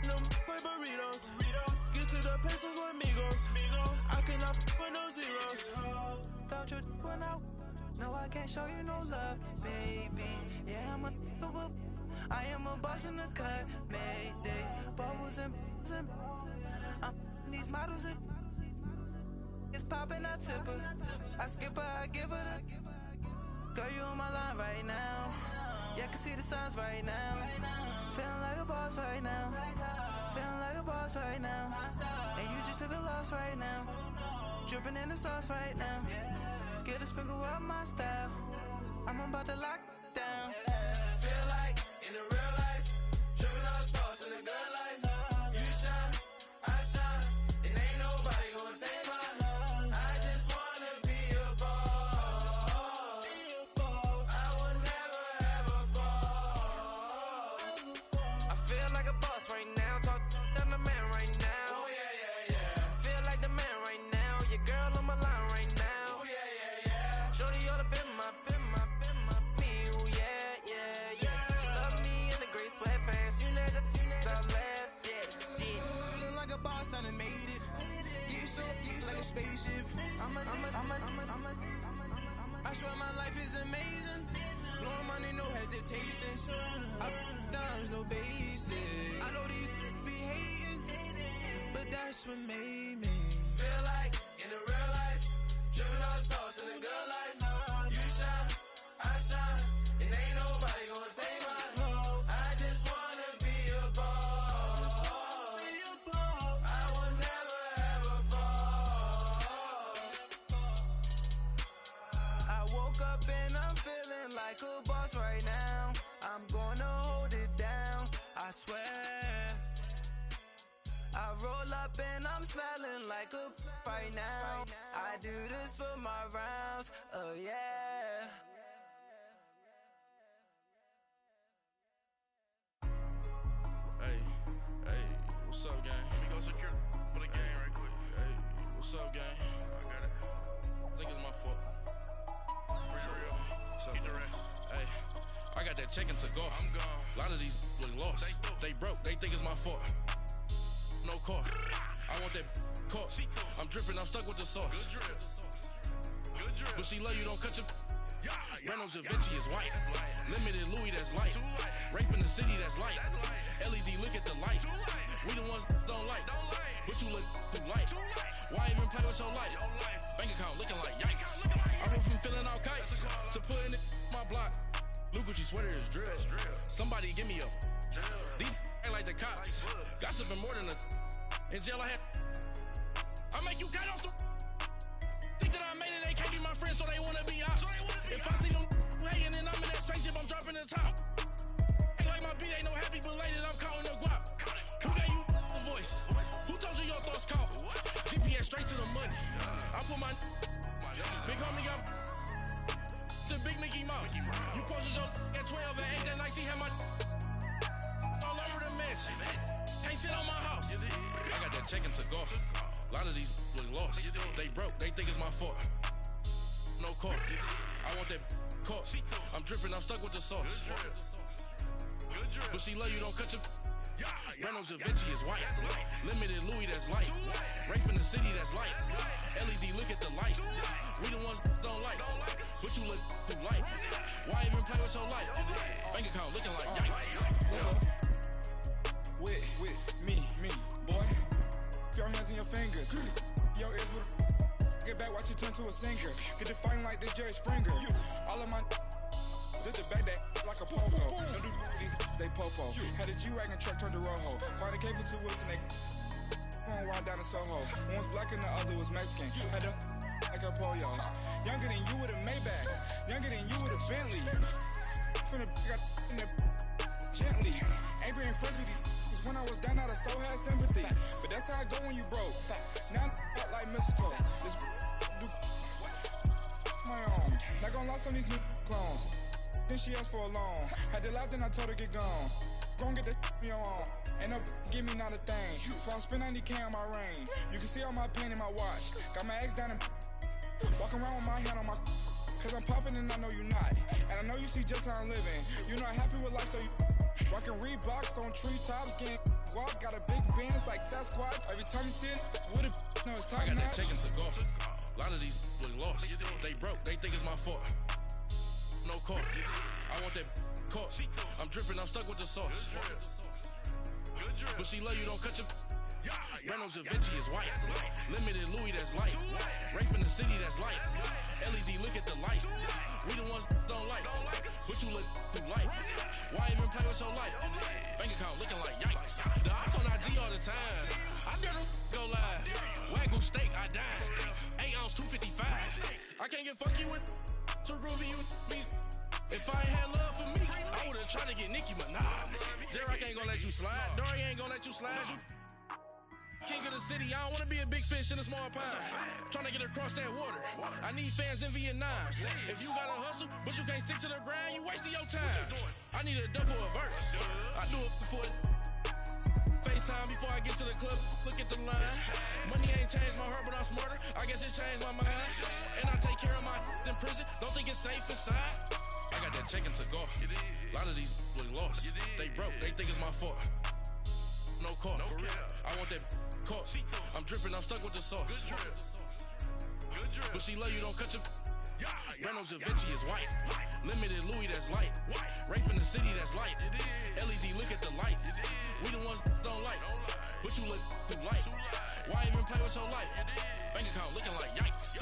No play burritos. Get to the pesos with amigos. I cannot with no zeros. Don't you run out? No, I can't show you no love, baby. Yeah, I am a boss in the cut, Mayday. Bubbles and I'm these models. It's popping, I tip her. I skip her, I give her the. Girl, you on my line right now. Yeah, I can see the signs right now. Feeling like a boss right now. Feeling like a boss right now. And you just took a loss right now. Dripping in the sauce right now. Get a sprinkle up my style. I'm about to lock down. Feel like in the real life, dripping on sauce in the good life. You shine, I shine, and ain't nobody gonna take mine. I just wanna be a boss. I will never ever fall. I feel like a boss right now. Talk to the man right now. Oh yeah, yeah, yeah. Feel like the man right now. Your girl on my line right now. Oh yeah, yeah, yeah. Shorty ought to been my pee. Ooh, yeah, yeah, yeah. She love me in the gray sweatpants. You know that I left, yeah. Feeling like a boss, I done made it. Get so like a spaceship. I swear my life is amazing. Blowing money, no hesitation. Up, downs, no basic. I know these be hating, but that's what made me. Feel like In the real life, dripping on sauce in the good life. You shine, I shine, and ain't nobody gonna take mine. I just wanna be a boss. I will never ever fall. I woke up and I'm feeling like a boss right now. I'm gonna hold it down, I swear. I roll up and I'm smelling like a right now. I do this for my rounds, oh yeah. Hey, what's up, gang? Let me go secure for the game right quick. Hey, what's up, gang? I got it. I think it's my fault. For real. What's up, Get the gang? rest. Hey, I got that check-in to go. I'm gone. A lot of these look lost. They broke, they think it's my fault. No cost. I want that caught. I'm dripping, I'm stuck with the sauce. Good drip. Good drip. But she love you, don't cut your. Yeah, Reynolds Da Vinci is white. Limited Louis, that's light. Rape in the city, that's light. LED, look at the light. We the ones don't like. But you look too light. Why even play with your life? Bank account looking like yikes. I went from filling out kites to putting it my block. Look what you sweater is drill. Somebody give me a. These ain't like the cops. Gossiping more than a. In jail I had. I make you cut off the. Think that I made it, they can't be my friends, so they wanna be ops. If I see them hating and I'm in that spaceship, I'm dropping the top. Ain't like my beat, ain't no happy belated, I'm counting the guap. Who gave you a voice? Who told you your thoughts count? GPS straight to the money. I put my big homie up. The big Mickey Mouse. You posted your at 12 and 8 that night, she had my all over the mansion. Can't sit on my house. I got that check-in to go. A lot of these look lost. They broke, they think it's my fault. No cost. I want that caught. I'm dripping, I'm stuck with the sauce. But she love you, don't cut your. Reynolds Da Vinci is white. Limited Louis, that's light. Rape in the city, that's light. LED, look at the light. We the ones don't like. But you look too light. Why even play with your life? Bank account looking like yikes. With me, boy. Your hands and your fingers. Your ears with. Get back, watch you turn to a singer. Get to fighting like this Jerry Springer. All of my. Zit the back that like a popo. Don't do these, they popo. Had a G-Wagon truck turned to Rojo. Find a cable 2 wheels and they. One ride down to Soho. One was black and the other was Mexican. Had a. Like a pollo. Younger than you with a Maybach. Younger than you with a Bentley. From the. Got in the. Gently. Ain't being friends with these. When I was down, I so had sympathy. But that's how I go when you broke. Now I'm like mistletoe. This do my own. Not gonna lie on these new clones. Then she asked for a loan. Had to laugh, then I told her get gone. Gon' get that me on. Ain't no give me not a thing. So I spend 90K on my ring. You can see all my pain in my watch. Got my ex down and walking around with my hand on my. Cause I'm popping and I know you not. And I know you see just how I'm living. You're not happy with life, so you. Rockin' Reeboks on treetops, getting guap, got a big Benz like Sasquatch. Every time you see it, with it, no, it's top I got notch. that check-in to go. A lot of these look lost. They broke, they think it's my fault. No court. I want that caught. I'm dripping, I'm stuck with the sauce. But she love you, don't cut your. Reynolds Da Vinci is white. Limited Louis, that's light. Rape in the city, that's light. LED, look at the light. We the ones don't like. But you look too light. Why even play with your life? Bank account looking like yikes. The ops on IG all the time. I dare them go live. Wagyu steak, I dine. 8 ounce, 255. I can't get fuck you with too groovy you me. If I ain't had love for me, I would've tried to get Nicki Minaj. J-Rock ain't gonna let you slide. Dory ain't gonna let you slide. You king of the city, I don't wanna be a big fish in a small pond. Trying to get across that water. I need fans in Vietnam. If you gotta hustle, but you can't stick to the grind, you wasting your time. I need a double a verse. I do it before FaceTime before I get to the club. Look at the line. Money ain't changed my heart, but I'm smarter. I guess it changed my mind. And I take care of my in prison. Don't think it's safe inside. I got that check to go. A lot of these look lost. They broke, they think it's my fault. No court. I want that caught. I'm dripping, I'm stuck with the sauce. But she love you, don't cut your. Reynolds Da Vinci is white. Limited Louis, that's light. Rape in the city, that's light. LED, look at the light. We the ones don't like. But you look too light. Why even play with your life? Bank account looking like yikes.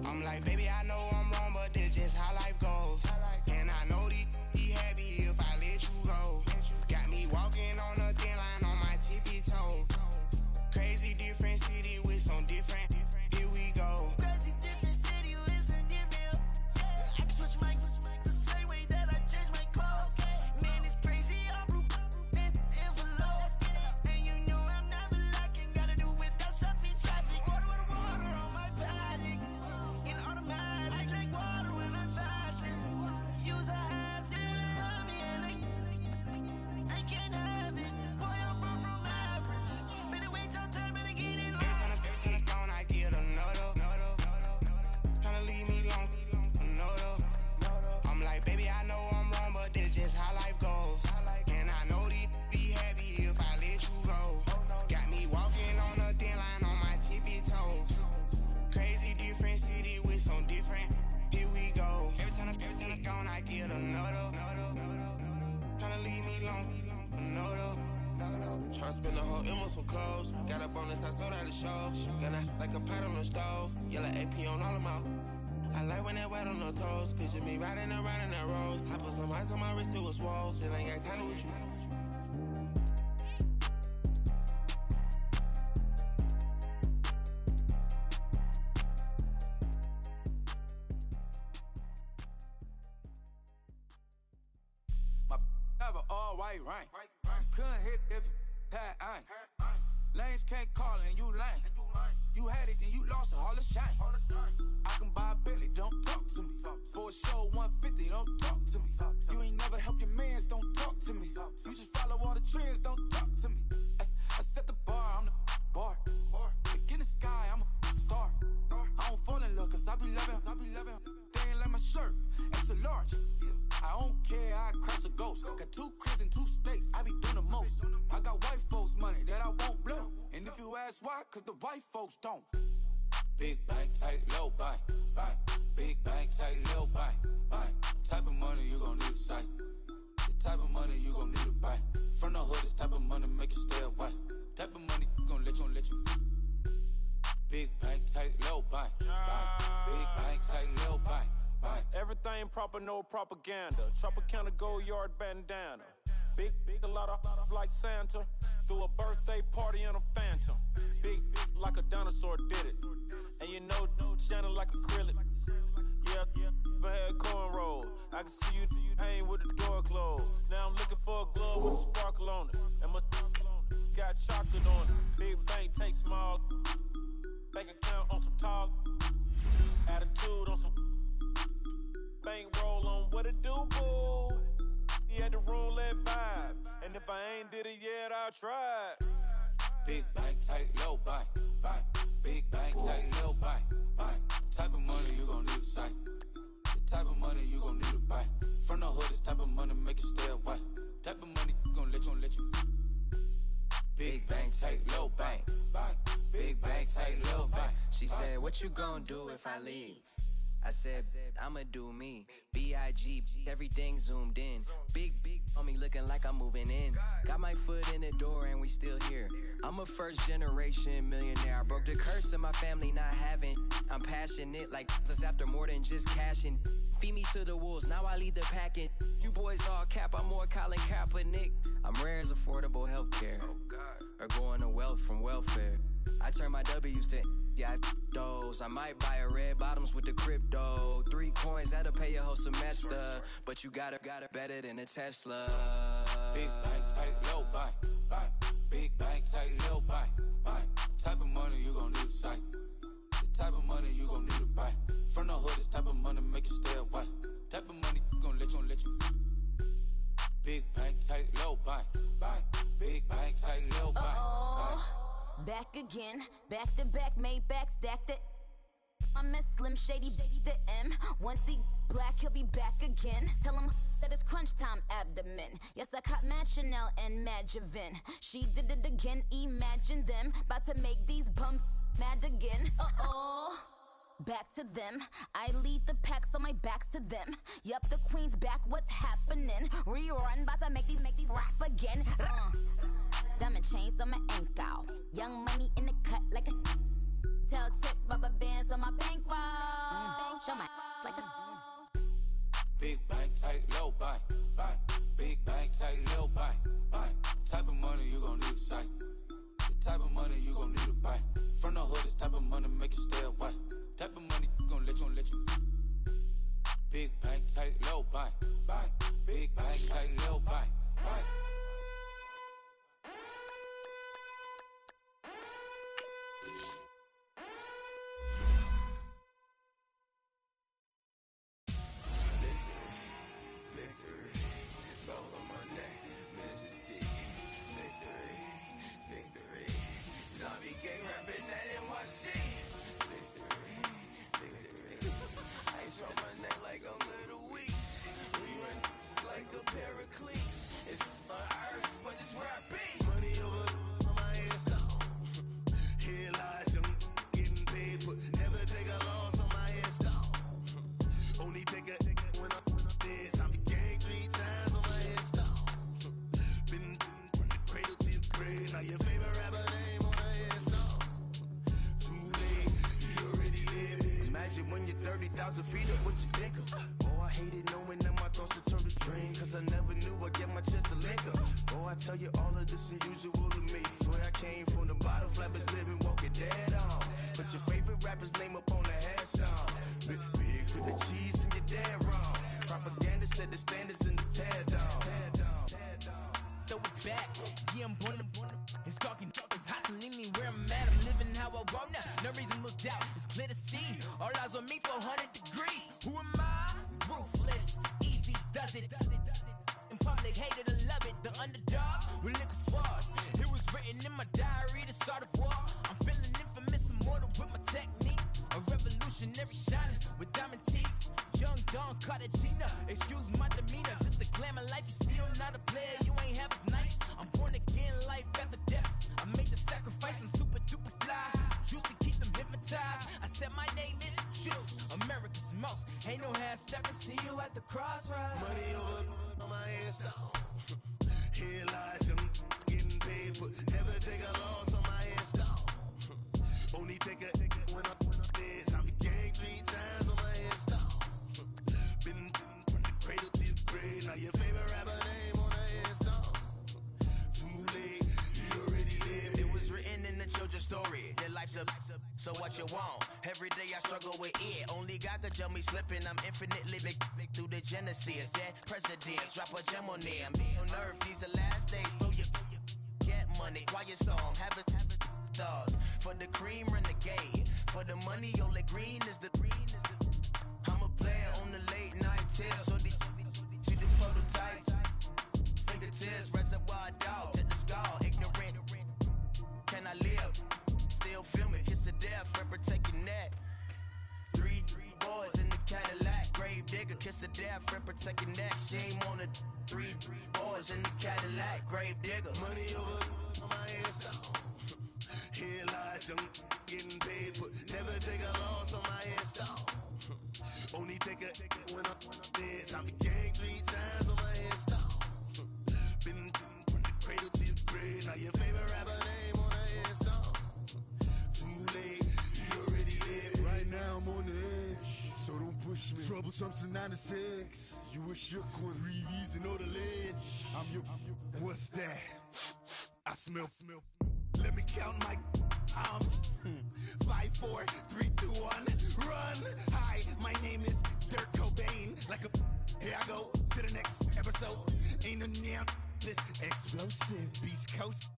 I'm like, baby, I know I'm wrong, but this just how life goes. And I know these be happy long. No, though. Try to spend the whole M on some clothes. Got up on this, I sold out the show. Got out like a pot on the stove. Yellow AP on all of my. I like when that wet on the toes. Picture me riding around in that rose. I put some ice on my wrist, it was swole. Still ain't got time with you. My have an all-white rank. Couldn't hit if it had ain't. Lanes can't call and you lame. You had it and you lost it, all the shame. I can buy a Billy, don't talk to me. For a show 150, don't talk to me. You ain't never helped your mans, don't talk to me. You just follow all the trends, don't talk to me. I set the bar, I'm the bar. Look in the sky, I'm a star. I don't fall in love, cause I be loving. They ain't like my shirt, it's a large. I don't care, I crash a ghost. Got 2 cribs and 2 states, I be doing the most. I got white folks' money that I won't blow. And if you ask why, cause the white folks don't. Big bank, tight, low bank. Big bank, tight, low bank. Type of money you gon' need to sight. The type of money you gon' need to buy. From the hood, this type of money make you stay away. Type of money gon' let you. Big bank, tight, low bank. Big bank, tight, low bank. Everything proper, no propaganda. Tropicana gold yard bandana. Big, a lot of like Santa. Threw a birthday party in a phantom. Big like a dinosaur did it. And you know, shining like acrylic. Yeah, but had cornrows. I can see you hang with the door closed. Now I'm looking for a glove with a sparkle on it. And my got chocolate on it. Big bank, take small. Bank account on some talk. Attitude on some. Bankroll on what it do, boo. He had the roulette vibe. And if I ain't did it yet, I'll try. Big bank, tight, low bank. Big bank, tight, low bank. Type of money you gon' need to sight. The type of money you gon' need to buy. From the hood, this type of money make you stay away. Type of money gon' let you. Big bank, tight, low bank. Big bank, tight, low bank. She said, what you gon' do if I leave? I said, I'ma do me. B.I.G. Everything zoomed in. Big on me looking like I'm moving in. Got my foot in the door and we still here. I'm a first generation millionaire. I broke the curse of my family not having. I'm passionate like us after more than just cashing. Feed me to the wolves, now I lead the packing. You boys all cap, I'm more Colin Kaepernick. I'm rare as affordable healthcare. Or going to wealth from welfare. I turn my W's to those. I might buy a red bottoms with the crypto. 3 coins, that'll pay your whole semester. But you got it better than a Tesla. Big bank, tight, low bank. Big bank, tight, low bank. Type of money you gon' need to sight. The type of money you gon' need to buy. From the hood, this type of money make you stay away. Type of money gon' let you. Big bank, tight, low bank. Big bank, tight, low bank. Back again, back to back, made back, stacked it. I miss Slim Shady, the M. Once he black, he'll be back again. Tell him that it's crunch time abdomen. Yes, I caught Mad Chanel and Mad Javin. She did it again, imagine them. About to make these bumps mad again. Back to them. I lead the pack, so my back's to them. Yup, the queen's back, what's happening? Rerun, about to make these rap again. Diamond chains on my ankle. Young money in the cut like a tail tip, rubber bands on my bankroll. Show my like a Big bank, tight, low bank. Big bank, tight, low bank. Type of money you gon' need to sight. The type of money you gon' need to buy. From the hood, this type of money make you stay away. Type of money gon' let you. Big bank, tight, low bank. Big bank, tight, low bank. Victor, it's all on my to feed up what you think of. Oh, I hated knowing that my thoughts would turn to dream, cause I never knew I'd get my chance to link up. Oh, I tell you all of this unusual to me. Swear I came from the bottom, flappers living, walking dead on. Put your favorite rapper's name up on the headstone. Big for the cheese and you're dead wrong. Propaganda set the standards in the tear down. Throw it back, yeah, I'm born to it's talking, it's hot, so leave me where I'm at. I'm living how I want now, no reason to look out, it's clear to see. All eyes on me, 400 degrees. Who am I? Ruthless, easy does it. In public, hated or love it. The underdogs with liquor swabs. It was written in my diary to start a war. I'm feeling infamous, immortal with my technique. A revolutionary shining with diamond teeth. Young Don Cartagena, excuse my demeanor. Just the glamour life, you still not a player. You ain't half as nice. I'm born again, life after death. I made the sacrifice and super duper fly. Used to keep them hypnotized. I said my name is Juice, America's most. Ain't no half stepping. See you at the crossroads. Money over on my headstone. Here lies them getting paid for. Never take a loss on my headstone. Only take a when I'm dead. I be gang 3 times on my headstone. Been from the cradle to the grave. Now your favorite rapper name on the headstone. Too late, you already lived. It was written in the children's story. Their life's a so what you want? Every day I struggle with it. Only God could jump me slipping. I'm infinitely big through the genesis. That presidents drop a gem on them. On earth, these the last days. Throw your get money. Quiet storm. Have it thoughts. For the cream, renegade. For the money, only green is the I'm a player on the late night tip. So these see the prototype. Fingertips, reservoir dog to the skull. Ignorant. Can I live? Still film it. Kiss to death. Friend, protect your neck. 3 boys in the Cadillac. Grave digger. Kiss to death. Friend, protect your neck. Shame on the 3 boys in the Cadillac. Grave digger. Money over on my headstone. Here lies young getting paid for. Never take a loss on my headstone. Only take a when I'm dead. I be gang 3 times on my headstone. Been from the cradle to the grave. Now your favorite rapper name on the headstone. Too late, you already lived. Right now I'm on the edge, so don't push me. Troublesome to 96. You a shook one, breathe and know the ledge. I'm your, what's that? I smell. Let me count my 5, 4, 3, 2, 1, run. Hi, my name is Dirk Cobain. Like a, here I go to the next episode. Ain't no damn this explosive Beast Coast.